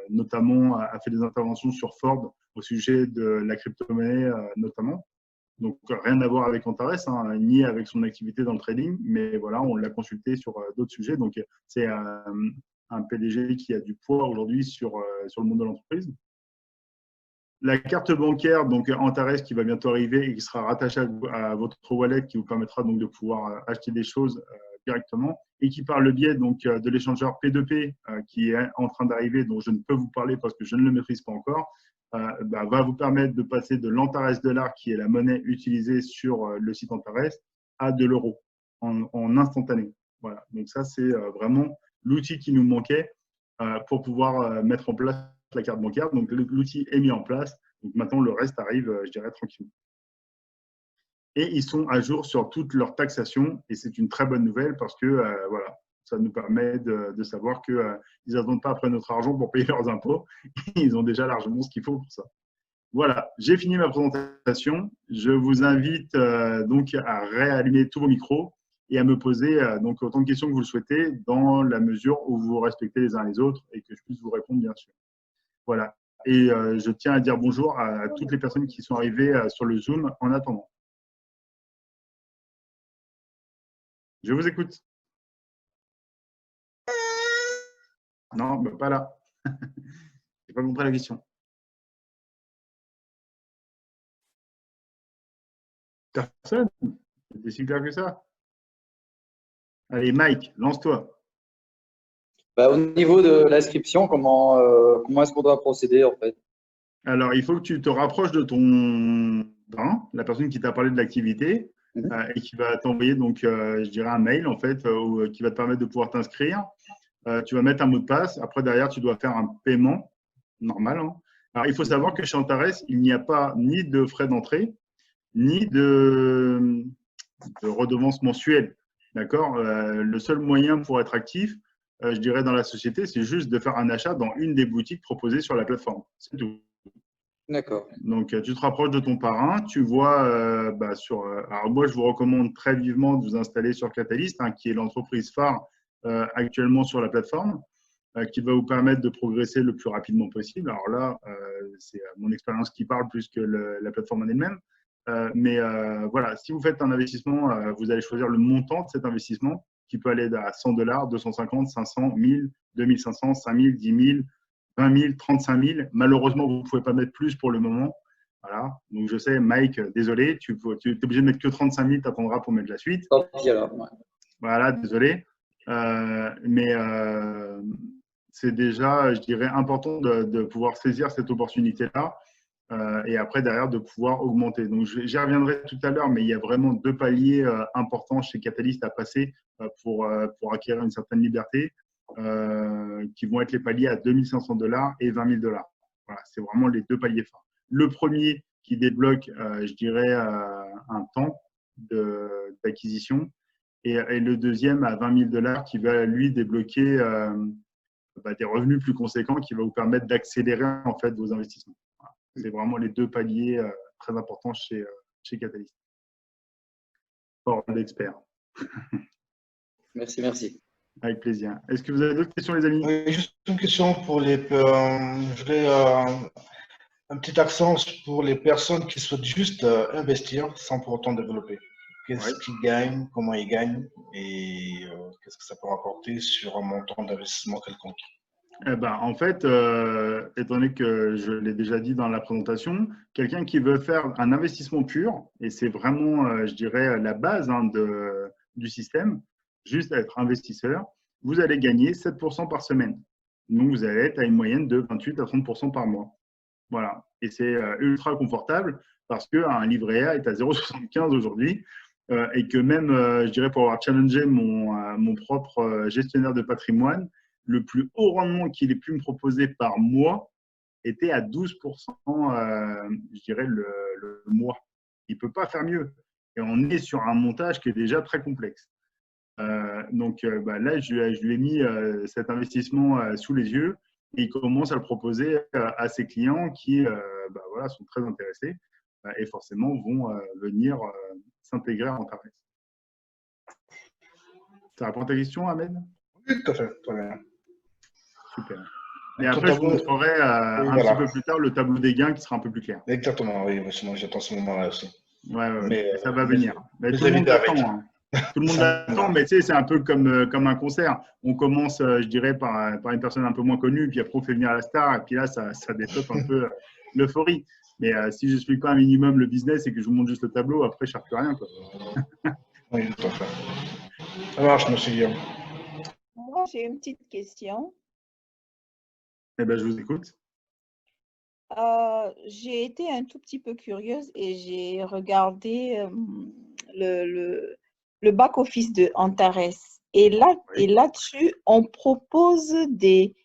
notamment a fait des interventions sur Ford au sujet de la crypto-monnaie notamment. Donc rien à voir avec Antares, hein, ni avec son activité dans le trading, mais voilà, on l'a consulté sur d'autres sujets. Donc c'est un PDG qui a du poids aujourd'hui sur le monde de l'entreprise. La carte bancaire, donc Antares, qui va bientôt arriver et qui sera rattachée à votre wallet, qui vous permettra donc de pouvoir acheter des choses directement et qui par le biais donc de l'échangeur P2P qui est en train d'arriver, dont je ne peux vous parler parce que je ne le maîtrise pas encore, va vous permettre de passer de l'Antares dollar, qui est la monnaie utilisée sur le site Antares, à de l'euro en instantané. Voilà, donc ça c'est vraiment l'outil qui nous manquait pour pouvoir mettre en place la carte bancaire. Donc l'outil est mis en place, donc maintenant le reste arrive, je dirais, tranquillement. Et ils sont à jour sur toutes leurs taxations et c'est une très bonne nouvelle parce que voilà, ça nous permet de savoir qu'ils n'attendent pas après notre argent pour payer leurs impôts. Ils ont déjà largement ce qu'il faut pour ça. Voilà, j'ai fini ma présentation. Je vous invite donc à réallumer tous vos micros et à me poser donc autant de questions que vous le souhaitez dans la mesure où vous respectez les uns les autres et que je puisse vous répondre bien sûr. Voilà, et je tiens à dire bonjour à toutes les personnes qui sont arrivées sur le Zoom en attendant. Je vous écoute. Non, bah, pas là. Je n'ai pas compris la question. Personne? C'était si clair que ça. Allez, Mike, lance-toi. Bah, au niveau de l'inscription, comment est-ce qu'on doit procéder en fait? Alors, il faut que tu te rapproches de ton parrain, la personne qui t'a parlé de l'activité, et qui va t'envoyer donc, je dirais, un mail en fait, qui va te permettre de pouvoir t'inscrire. Tu vas mettre un mot de passe. Après, derrière, tu dois faire un paiement normal. Hein. Alors, il faut savoir que chez Antares, il n'y a pas ni de frais d'entrée, ni de redevance mensuelle. D'accord. Le seul moyen pour être actif, je dirais, dans la société, c'est juste de faire un achat dans une des boutiques proposées sur la plateforme. C'est tout. D'accord. Donc, tu te rapproches de ton parrain, tu vois alors moi, je vous recommande très vivement de vous installer sur Catalyst, hein, qui est l'entreprise phare actuellement sur la plateforme, qui va vous permettre de progresser le plus rapidement possible. Alors là, c'est mon expérience qui parle plus que la plateforme en elle-même. Mais voilà, si vous faites un investissement, vous allez choisir le montant de cet investissement qui peut aller à $100, 250, 500, 1000, 2500, 5000, 10 000, 20 000, 35 000. Malheureusement, vous ne pouvez pas mettre plus pour le moment. Voilà. Donc, je sais, Mike, désolé, tu es obligé de mettre que 35 000, tu attendras pour mettre la suite. Tant pis alors. Ouais. Voilà, désolé. Mais c'est déjà, je dirais, important de pouvoir saisir cette opportunité-là et après, derrière, de pouvoir augmenter. Donc, j'y reviendrai tout à l'heure, mais il y a vraiment 2 paliers importants chez Catalyst à passer pour acquérir une certaine liberté, qui vont être les paliers à 2 500 $ et 20 000 $. Voilà, c'est vraiment les 2 paliers phares. Le premier qui débloque, je dirais, un temps d'acquisition, et le deuxième à 20 000 $ qui va, lui, débloquer des revenus plus conséquents qui va vous permettre d'accélérer en fait vos investissements. Voilà. C'est vraiment les 2 paliers très importants chez Catalyst. Hors d'expert. Merci. Avec plaisir. Est-ce que vous avez d'autres questions, les amis? Oui, juste une question pour les. Je voulais un petit accent pour les personnes qui souhaitent juste investir sans pour autant développer. Qu'est-ce qu'ils gagnent, comment ils gagnent et qu'est-ce que ça peut rapporter sur un montant d'investissement quelconque? En fait, étant donné que je l'ai déjà dit dans la présentation, quelqu'un qui veut faire un investissement pur, et c'est vraiment, je dirais, la base du système, juste être investisseur, vous allez gagner 7% par semaine. Donc, vous allez être à une moyenne de 28 à 30% par mois. Voilà. Et c'est ultra confortable parce qu'un livret A est à 0,75 aujourd'hui et que même, je dirais, pour avoir challengé mon propre gestionnaire de patrimoine, le plus haut rendement qu'il ait pu me proposer par mois était à 12%, je dirais, le mois. Il ne peut pas faire mieux. Et on est sur un montage qui est déjà très complexe. Donc là, je lui ai mis cet investissement sous les yeux et il commence à le proposer à ses clients qui voilà, sont très intéressés et forcément vont venir s'intégrer en Antares. Ça répond à ta question, Ahmed? Oui, tout à fait. Très bien. Super. Et après, je vous montrerai petit peu plus tard le tableau des gains qui sera un peu plus clair. Exactement, oui. Sinon, j'attends ce moment-là aussi. Ouais, mais ça va venir. Mais tout le monde attend. Tout le monde attend, mais tu sais, c'est un peu comme un concert. On commence, je dirais, par une personne un peu moins connue, puis après on fait venir la star, et puis là, ça développe un peu l'euphorie. Mais si je n'explique pas un minimum le business et que je vous montre juste le tableau, après, je ne cherche plus rien, quoi. Oui, tout à fait. Ça marche, monsieur Guillaume. Moi, j'ai une petite question. Eh bien, je vous écoute. J'ai été un tout petit peu curieuse et j'ai regardé le back-office de Antares. Et là-dessus, on propose des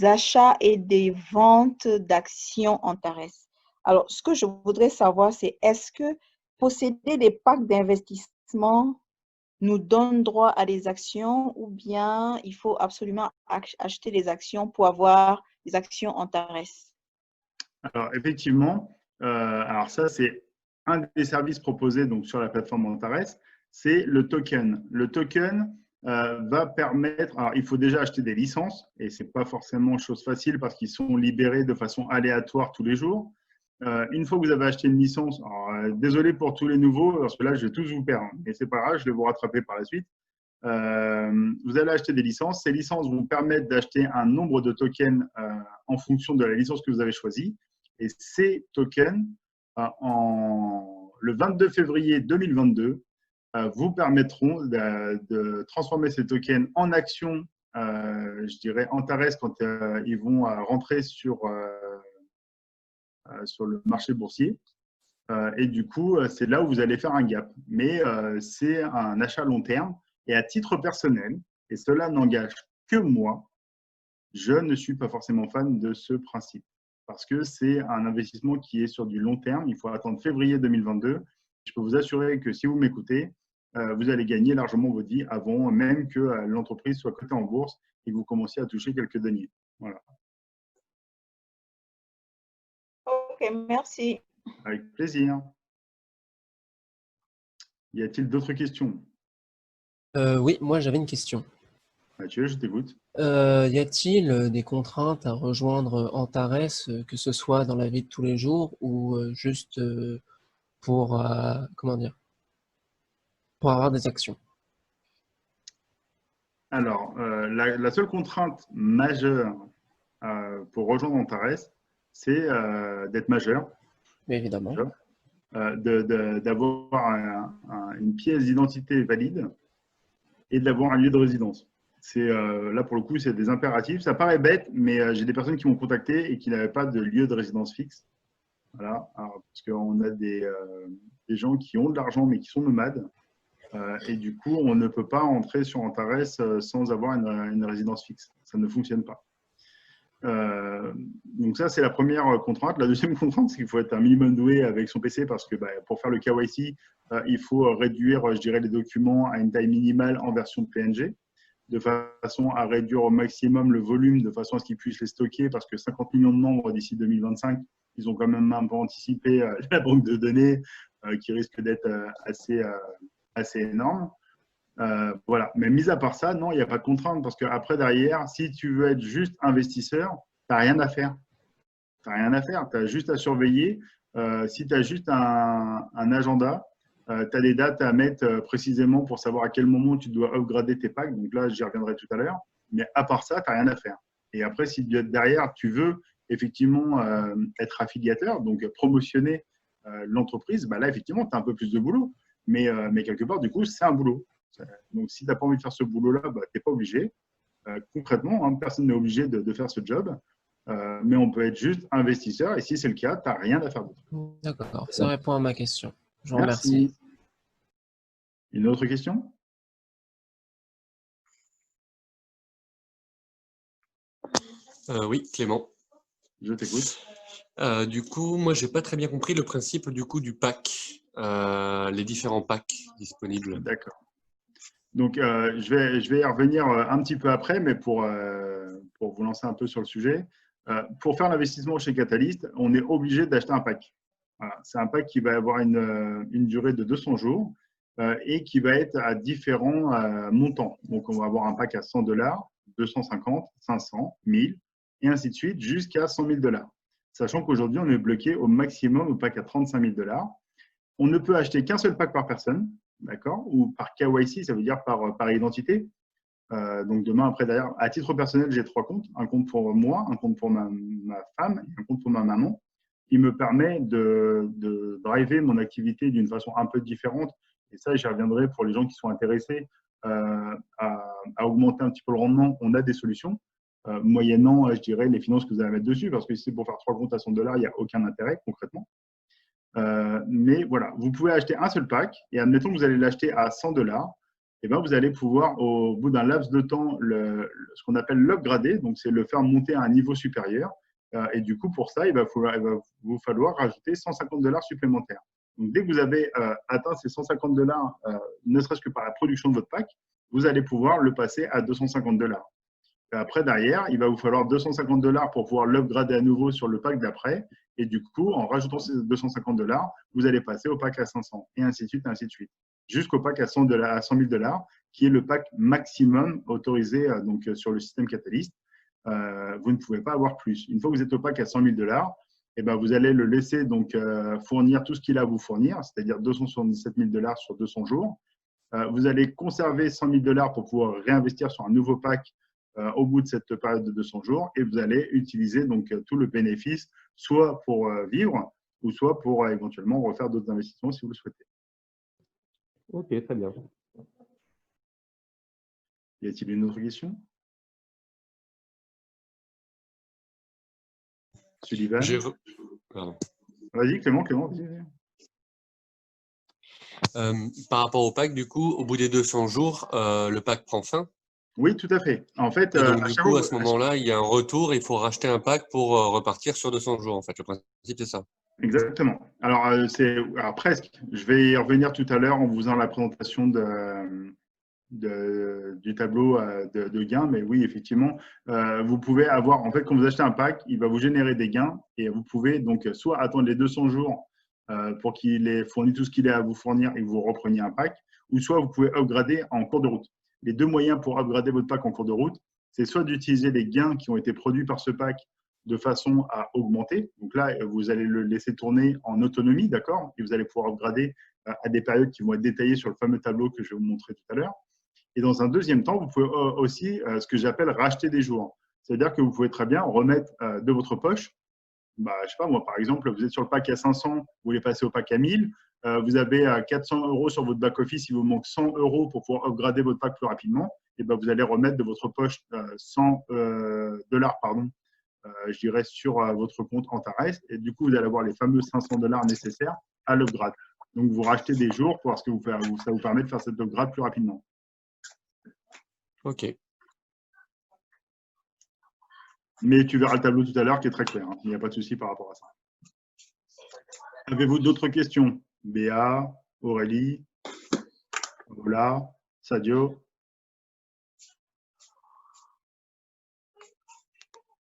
achats et des ventes d'actions Antares. Alors, ce que je voudrais savoir, c'est est-ce que posséder des packs d'investissement nous donne droit à des actions ou bien il faut absolument acheter des actions pour avoir des actions Antares? Alors, effectivement, alors ça, c'est un des services proposés donc, sur la plateforme Antares, c'est le token. Le token va permettre, alors il faut déjà acheter des licences et ce n'est pas forcément chose facile parce qu'ils sont libérés de façon aléatoire tous les jours. Une fois que vous avez acheté une licence, alors, désolé pour tous les nouveaux, parce que là, je vais tous vous perdre, mais c'est pas grave, je vais vous rattraper par la suite. Vous allez acheter des licences. Ces licences vont permettre d'acheter un nombre de tokens en fonction de la licence que vous avez choisie. Et ces tokens, le 22 février 2022, vous permettront de transformer ces tokens en actions, je dirais, Antares quand ils vont rentrer sur le marché boursier. Et du coup, c'est là où vous allez faire un gap. Mais c'est un achat long terme. Et à titre personnel, et cela n'engage que moi, je ne suis pas forcément fan de ce principe. Parce que c'est un investissement qui est sur du long terme. Il faut attendre février 2022. Je peux vous assurer que si vous m'écoutez, vous allez gagner largement vos vies avant même que l'entreprise soit cotée en bourse et que vous commenciez à toucher quelques deniers. Voilà. Ok, merci. Avec plaisir. Y a-t-il d'autres questions? Oui, moi j'avais une question. Mathieu, je t'écoute. Y a-t-il des contraintes à rejoindre Antares, que ce soit dans la vie de tous les jours ou juste pour, comment dire, pour avoir des actions? Alors, la seule contrainte majeure pour rejoindre Antares, c'est d'être majeur. Mais évidemment. D'avoir une pièce d'identité valide et d'avoir un lieu de résidence. Là, pour le coup, c'est des impératifs. Ça paraît bête, mais j'ai des personnes qui m'ont contacté et qui n'avaient pas de lieu de résidence fixe. Voilà, alors, parce qu'on a des gens qui ont de l'argent mais qui sont nomades. Et du coup, on ne peut pas entrer sur Antares sans avoir une résidence fixe. Ça ne fonctionne pas. Donc ça, c'est la première contrainte. La deuxième contrainte, c'est qu'il faut être un minimum doué avec son PC parce que pour faire le KYC, il faut réduire, je dirais, les documents à une taille minimale en version de PNG, de façon à réduire au maximum le volume, de façon à ce qu'ils puissent les stocker, parce que 50 millions de membres d'ici 2025, ils ont quand même un peu anticipé la banque de données qui risque d'être assez énorme. Voilà. Mais mis à part ça, non, il n'y a pas de contrainte parce qu'après, derrière, si tu veux être juste investisseur, tu n'as rien à faire. Tu n'as rien à faire. Tu as juste à surveiller. Si tu as juste un agenda, tu as des dates à mettre précisément pour savoir à quel moment tu dois upgrader tes packs. Donc là, j'y reviendrai tout à l'heure. Mais à part ça, tu n'as rien à faire. Et après, si derrière, tu veux effectivement être affiliateur, donc promotionner l'entreprise, bah là, effectivement, tu as un peu plus de boulot. Mais quelque part, du coup, c'est un boulot. Donc, si tu n'as pas envie de faire ce boulot-là, bah, tu n'es pas obligé. Concrètement, hein, personne n'est obligé de faire ce job. Mais on peut être juste investisseur. Et si c'est le cas, tu n'as rien à faire d'autre. D'accord, ça répond à ma question. Je vous Merci. remercie. Une autre question? Oui, Clément. Je t'écoute. Du coup, moi, j'ai pas très bien compris le principe du coup du pack, les différents packs disponibles. D'accord. Donc, je vais y revenir un petit peu après, mais pour vous lancer un peu sur le sujet, pour faire l'investissement chez Catalyst, on est obligé d'acheter un pack. Voilà. C'est un pack qui va avoir une durée de 200 jours et qui va être à différents montants. Donc, on va avoir un pack à $100, 250, 500, 1000 et ainsi de suite jusqu'à 100 000 $. Sachant qu'aujourd'hui, on est bloqué au maximum au pack à 35 000 $. On ne peut acheter qu'un seul pack par personne, d'accord, ou par KYC, ça veut dire par identité. Donc demain, après, d'ailleurs, à titre personnel, j'ai 3 comptes. Un compte pour moi, un compte pour ma femme et un compte pour ma maman, qui me permet de driver mon activité d'une façon un peu différente. Et ça, j'y reviendrai pour les gens qui sont intéressés à augmenter un petit peu le rendement. On a des solutions, moyennant, je dirais, les finances que vous allez mettre dessus, parce que si c'est pour faire 3 comptes à $100, il n'y a aucun intérêt concrètement. Mais voilà, vous pouvez acheter un seul pack et admettons que vous allez l'acheter à $100, et ben vous allez pouvoir, au bout d'un laps de temps, ce qu'on appelle l'upgrader, donc c'est le faire monter à un niveau supérieur. Et du coup, pour ça, il va vous falloir rajouter $150 supplémentaires. Donc, dès que vous avez atteint ces $150, ne serait-ce que par la production de votre pack, vous allez pouvoir le passer à $250. Et après, derrière, il va vous falloir $250 pour pouvoir l'upgrader à nouveau sur le pack d'après. Et du coup, en rajoutant ces $250, vous allez passer au pack à 500 et ainsi de suite, ainsi de suite. Jusqu'au pack à 100 000 $, qui est le pack maximum autorisé donc, sur le système Catalyst. Vous ne pouvez pas avoir plus. Une fois que vous êtes au pack à 100 000 $, et ben, vous allez le laisser donc, fournir tout ce qu'il a à vous fournir, c'est-à-dire 277 000 $ sur 200 jours. Vous allez conserver 100 000 $ pour pouvoir réinvestir sur un nouveau pack au bout de cette période de 200 jours et vous allez utiliser donc tout le bénéfice soit pour vivre ou soit pour éventuellement refaire d'autres investissements si vous le souhaitez. Ok, très bien. Y a-t-il une autre question? Sullivan? Vas-y, Clément, vas-y. Par rapport au pack, du coup, au bout des 200 jours, le pack prend fin? Oui, tout à fait. En fait, donc, du coup, à ce moment-là, il y a un retour et il faut racheter un pack pour repartir sur 200 jours. En fait, le principe, c'est ça. Exactement. Alors, presque. Je vais y revenir tout à l'heure en vous faisant la présentation du tableau de gains. Mais oui, effectivement, vous pouvez avoir, en fait, quand vous achetez un pack, il va vous générer des gains et vous pouvez donc soit attendre les 200 jours pour qu'il ait fourni tout ce qu'il a à vous fournir et que vous repreniez un pack, ou soit vous pouvez upgrader en cours de route. Les deux moyens pour upgrader votre pack en cours de route, c'est soit d'utiliser les gains qui ont été produits par ce pack de façon à augmenter. Donc là, vous allez le laisser tourner en autonomie, d'accord? Et vous allez pouvoir upgrader à des périodes qui vont être détaillées sur le fameux tableau que je vais vous montrer tout à l'heure. Et dans un deuxième temps, vous pouvez aussi ce que j'appelle racheter des jours. C'est-à-dire que vous pouvez très bien remettre de votre poche. Je ne sais pas, moi, par exemple, vous êtes sur le pack à 500, vous voulez passer au pack à 1000. Vous avez 400 € sur votre back-office, il vous manque 100 € pour pouvoir upgrader votre pack plus rapidement. Et ben, vous allez remettre de votre poche $100 je dirais, sur votre compte Antares. Et du coup, vous allez avoir les fameux $500 nécessaires à l'upgrade. Donc, vous rachetez des jours parce que ça vous permet de faire cette upgrade plus rapidement. Ok. Mais tu verras le tableau tout à l'heure qui est très clair. Hein. Il n'y a pas de souci par rapport à ça. Avez-vous d'autres questions? Béa, Aurélie, Ola, Sadio,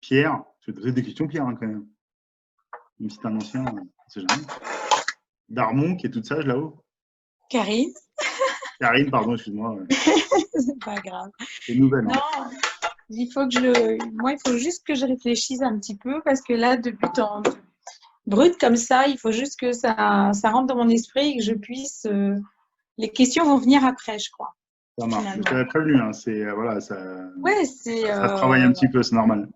Pierre? Je vais te poser des questions, Pierre, hein, quand même. Même si c'est un ancien, on ne sait jamais. Darmon, qui est toute sage là-haut. Karine. Karine, pardon, excuse-moi. C'est pas grave. C'est nouvelle. Non, Hein. il faut juste que je réfléchisse un petit peu parce que là, de but en brut comme ça, il faut juste que ça rentre dans mon esprit et que je puisse. Les questions vont venir après, je crois. Ça marche. Je t'avais prévenu. Hein. Voilà, ça se travaille un petit peu, c'est normal.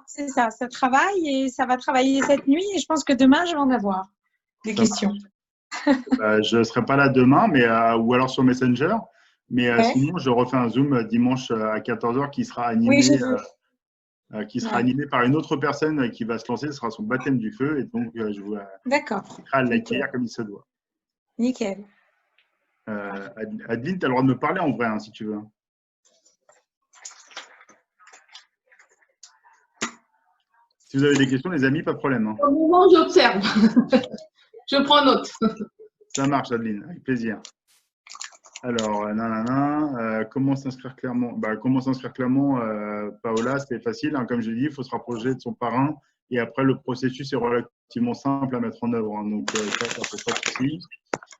C'est ça. Ça travaille et ça va travailler cette nuit et je pense que demain, je vais en avoir des questions. Je ne serai pas là demain, ou alors sur Messenger. Mais sinon, je refais un Zoom dimanche à 14h qui sera animé. Oui, animé par une autre personne qui va se lancer, ce sera son baptême du feu. Et donc, je vous à l'accueillir comme il se doit. Nickel. Adeline, tu as le droit de me parler en vrai, hein, si tu veux. Si vous avez des questions, les amis, pas de problème. Hein. Au moment, j'observe. Je prends note. Ça marche, Adeline, avec plaisir. Alors, comment s'inscrire clairement? Comment s'inscrire clairement, Paola, c'est facile. Hein, comme je l'ai dit, il faut se rapprocher de son parrain. Et après, le processus est relativement simple à mettre en œuvre. Hein, donc, ça fait pas de souci.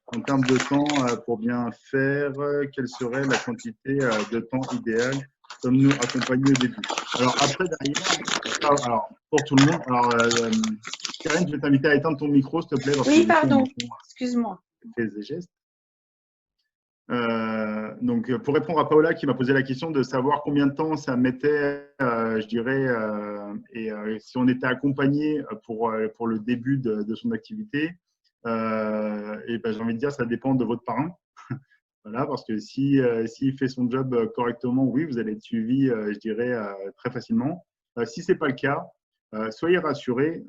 En termes de temps, pour bien faire, quelle serait la quantité de temps idéal? Sommes-nous accompagnés au début? Alors, après, derrière, pour tout le monde, Karine, je vais t'inviter à éteindre ton micro, s'il te plaît. Oui, pardon. Excuse-moi. Fais des gestes. Donc, pour répondre à Paola qui m'a posé la question de savoir combien de temps ça mettait, je dirais, et si on était accompagné pour le début de son activité, j'ai envie de dire ça dépend de votre parrain. Voilà, parce que s'il fait son job correctement, oui, vous allez être suivi, je dirais, très facilement. Si ce n'est pas le cas, soyez rassurés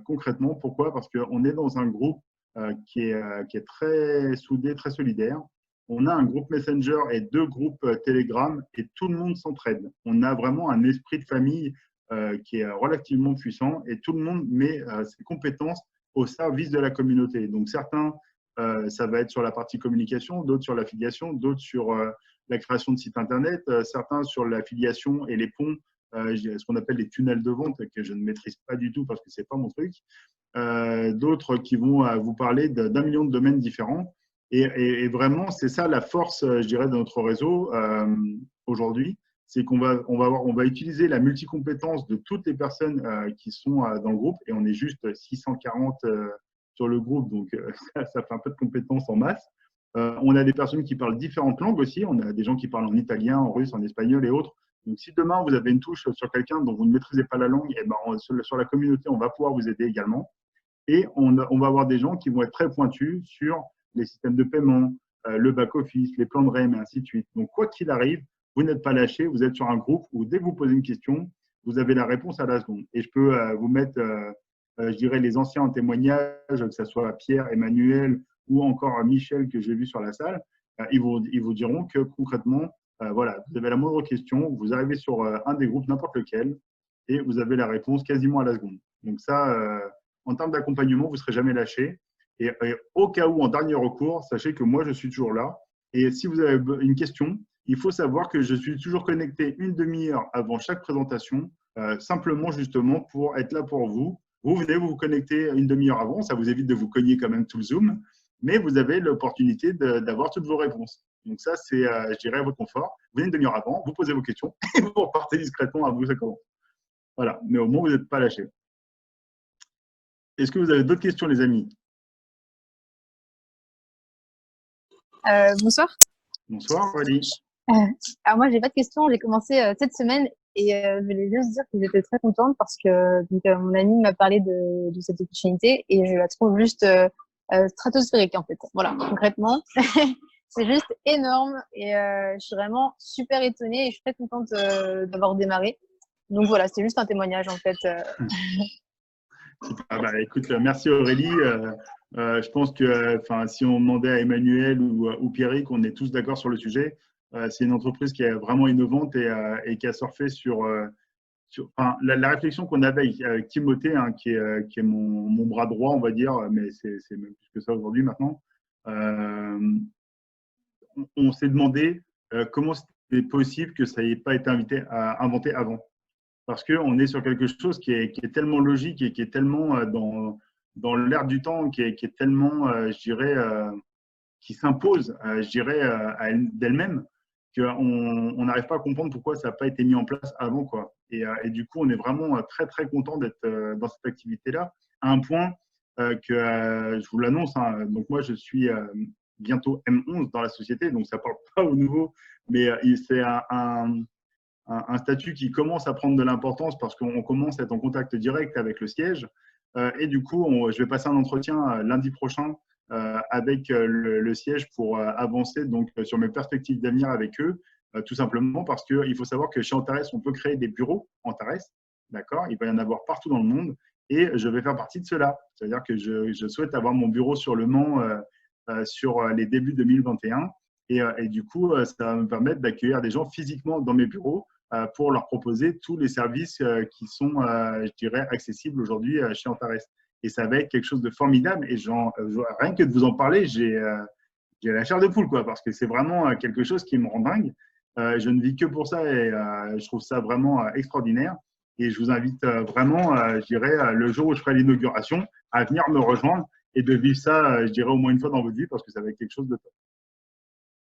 concrètement. Pourquoi? Parce qu'on est dans un groupe qui est très soudé, très solidaire. On a un groupe Messenger et 2 groupes Telegram et tout le monde s'entraide. On a vraiment un esprit de famille qui est relativement puissant et tout le monde met ses compétences au service de la communauté. Donc certains, ça va être sur la partie communication, d'autres sur l'affiliation, d'autres sur la création de sites internet, certains sur l'affiliation et les ponts, ce qu'on appelle les tunnels de vente que je ne maîtrise pas du tout parce que ce n'est pas mon truc. D'autres qui vont vous parler d'1 million de domaines différents. Et vraiment, c'est ça la force, je dirais, de notre réseau aujourd'hui, c'est qu'on va utiliser la multicompétence de toutes les personnes qui sont dans le groupe, et on est juste 640 sur le groupe, donc ça fait un peu de compétences en masse. On a des personnes qui parlent différentes langues aussi, on a des gens qui parlent en italien, en russe, en espagnol et autres. Donc si demain vous avez une touche sur quelqu'un dont vous ne maîtrisez pas la langue, et sur la communauté, on va pouvoir vous aider également. Et on va avoir des gens qui vont être très pointus sur les systèmes de paiement, le back-office, les plans de REM et ainsi de suite. Donc, quoi qu'il arrive, vous n'êtes pas lâché, vous êtes sur un groupe où dès que vous posez une question, vous avez la réponse à la seconde. Et je peux vous mettre, je dirais, les anciens en témoignage, que ce soit Pierre, Emmanuel ou encore Michel que j'ai vu sur la salle, ils vous diront que concrètement, voilà, vous avez la moindre question, vous arrivez sur un des groupes, n'importe lequel, et vous avez la réponse quasiment à la seconde. Donc ça, en termes d'accompagnement, vous ne serez jamais lâché. Et au cas où, en dernier recours, sachez que moi, je suis toujours là. Et si vous avez une question, il faut savoir que je suis toujours connecté une demi-heure avant chaque présentation, simplement justement pour être là pour vous. Vous venez vous connecter une demi-heure avant, ça vous évite de vous cogner quand même tout le Zoom, mais vous avez l'opportunité d'avoir toutes vos réponses. Donc ça, c'est, je dirais, à votre confort. Vous venez une demi-heure avant, vous posez vos questions et vous repartez discrètement à vous, ça commence. Voilà, mais au moins, vous n'êtes pas lâché. Est-ce que vous avez d'autres questions, les amis? Bonsoir. Bonsoir, Aurélie. Alors moi, j'ai pas de questions. J'ai commencé cette semaine et je voulais juste dire que j'étais très contente parce que mon ami m'a parlé de cette opportunité et je la trouve juste stratosphérique en fait. Voilà, concrètement, c'est juste énorme et je suis vraiment super étonnée et je suis très contente d'avoir démarré. Donc voilà, c'est juste un témoignage en fait. Écoute, merci Aurélie. Je pense que si on demandait à Emmanuel ou Pierrick, on est tous d'accord sur le sujet. C'est une entreprise qui est vraiment innovante et qui a surfé sur la réflexion qu'on avait avec Timothée, hein, qui est mon bras droit, on va dire, mais c'est même plus que ça aujourd'hui maintenant. On s'est demandé comment c'était possible que ça n'ait pas été inventé avant. Parce qu'on est sur quelque chose qui est tellement logique et qui est tellement dans l'air du temps, qui est tellement, je dirais, qui s'impose, je dirais, d'elle-même, qu'on n'arrive pas à comprendre pourquoi ça n'a pas été mis en place avant, quoi. Et du coup, on est vraiment très, très content d'être dans cette activité-là, à un point que je vous l'annonce, hein, donc moi, je suis bientôt M11 dans la société, donc ça ne parle pas au nouveau, mais c'est un statut qui commence à prendre de l'importance parce qu'on commence à être en contact direct avec le siège. Et du coup, je vais passer un entretien lundi prochain avec le siège pour avancer donc, sur mes perspectives d'avenir avec eux, tout simplement parce qu'il faut savoir que chez Antares, on peut créer des bureaux Antares, d'accord? Il va y en avoir partout dans le monde et je vais faire partie de cela. C'est-à-dire que je souhaite avoir mon bureau sur le Mans sur les débuts 2021 et du coup, ça va me permettre d'accueillir des gens physiquement dans mes bureaux pour leur proposer tous les services qui sont, je dirais, accessibles aujourd'hui chez Antares. Et ça va être quelque chose de formidable. Et rien que de vous en parler, j'ai la chair de poule, quoi, parce que c'est vraiment quelque chose qui me rend dingue. Je ne vis que pour ça et je trouve ça vraiment extraordinaire. Et je vous invite vraiment, je dirais, le jour où je ferai l'inauguration, à venir me rejoindre et de vivre ça, je dirais, au moins une fois dans votre vie, parce que ça va être quelque chose de top.